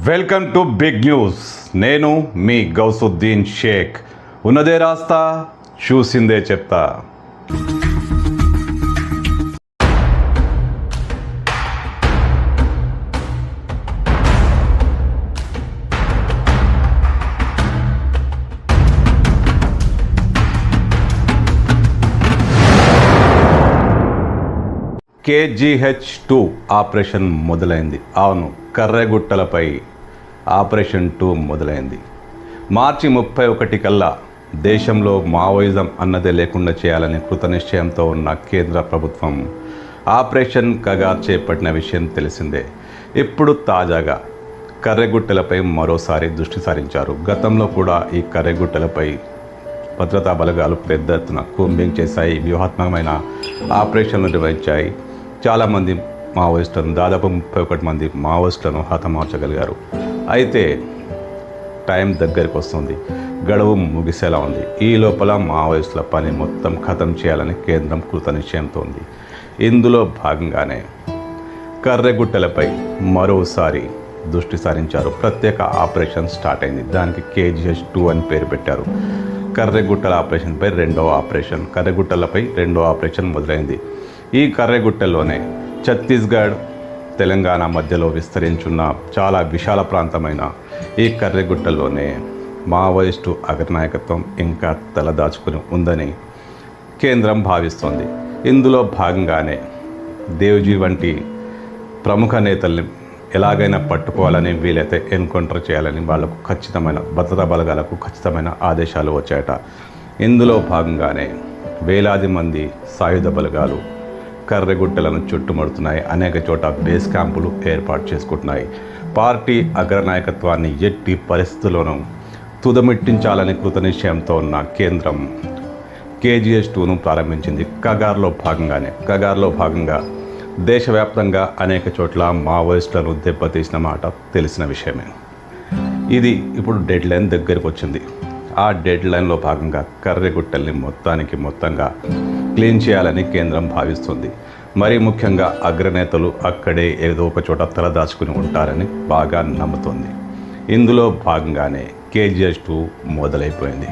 Welcome to big news. నేను మీ గౌసుద్దీన్ షేక్. ఉన్నదే రాస్తా, చూసిందే చెప్తా. KGH2 ఆపరేషన్ మొదలైంది. అవును, కర్రెగుట్టలపై ఆపరేషన్ 2 మొదలైంది. మార్చి 31 కల్లా దేశంలో మావోయిజం అన్నదే లేకుండా చేయాలని కృతనిశ్చయంతో ఉన్న కేంద్ర ప్రభుత్వం ఆపరేషన్ కగార్ చేపట్టిన విషయం తెలిసిందే. ఇప్పుడు తాజాగా కర్రెగుట్టలపై మరోసారి దృష్టి సారించారు. గతంలో కూడా ఈ కర్రెగుట్టలపై భద్రతా బలగాలు పెద్ద ఎత్తున కూంబింగ్ చేశాయి, వ్యూహాత్మకమైన ఆపరేషన్లు నిర్వహించాయి. చాలామంది మావోయిస్టులను, దాదాపు 31 మంది మావోయిస్టులను హతమార్చగలిగారు. అయితే టైం దగ్గరికి వస్తుంది, గడువు ముగిసేలా ఉంది. ఈ లోపల మావోయిస్టుల పని మొత్తం ఖతం చేయాలని కేంద్రం కృతనిశ్చయంతో ఉంది. ఇందులో భాగంగానే కర్రెగుట్టలపై మరోసారి దృష్టి సారించారు. ప్రత్యేక ఆపరేషన్ స్టార్ట్ అయింది. దానికి KGH2 అని పేరు పెట్టారు. కర్రెగుట్టల ఆపరేషన్పై రెండవ ఆపరేషన్, కర్రెగుట్టలపై రెండవ ఆపరేషన్ మొదలైంది. ఈ కర్రెగుట్టల్లోనే ఛత్తీస్గఢ్, తెలంగాణ మధ్యలో విస్తరించున్న చాలా విశాల ప్రాంతమైన ఈ కర్రెగుట్టల్లోనే మావోయిస్టు అగ్రనాయకత్వం ఇంకా తలదాచుకుని ఉందని కేంద్రం భావిస్తోంది. ఇందులో భాగంగానే దేవ్జీ వంటి ప్రముఖ నేతల్ని ఎలాగైనా పట్టుకోవాలని, వీలైతే ఎన్కౌంటర్ చేయాలని వాళ్లకు ఖచ్చితమైన భద్రతా బలగాలకు ఖచ్చితమైన ఆదేశాలు వచ్చాయట. ఇందులో భాగంగానే వేలాది మంది సాయుధ బలగాలు కర్రెగుట్టలను చుట్టుముడుతున్నాయి. అనేక చోట బేస్ క్యాంపులు ఏర్పాటు చేసుకుంటున్నాయి. పార్టీ అగ్రనాయకత్వాన్ని ఎట్టి పరిస్థితుల్లోనూ తుదమిట్టించాలని కృతనిశ్చయంతో ఉన్న కేంద్రం KGH2ను ప్రారంభించింది. కగార్లో భాగంగా దేశవ్యాప్తంగా అనేక చోట్ల మావోయిస్టులను దెబ్బతీసిన మాట తెలిసిన విషయమే. ఇది ఇప్పుడు డెడ్ లైన్ దగ్గరికి వచ్చింది. ఆ డెడ్ లైన్లో భాగంగా కర్రెగుట్టల్ని మొత్తంగా క్లీన్ చేయాలని కేంద్రం భావిస్తుంది. మరీ ముఖ్యంగా అగ్రనేతలు అక్కడే ఏదో ఒక చోట తలదాచుకుని ఉంటారని బాగా నమ్ముతోంది. ఇందులో భాగంగానే KGH2 మొదలైపోయింది.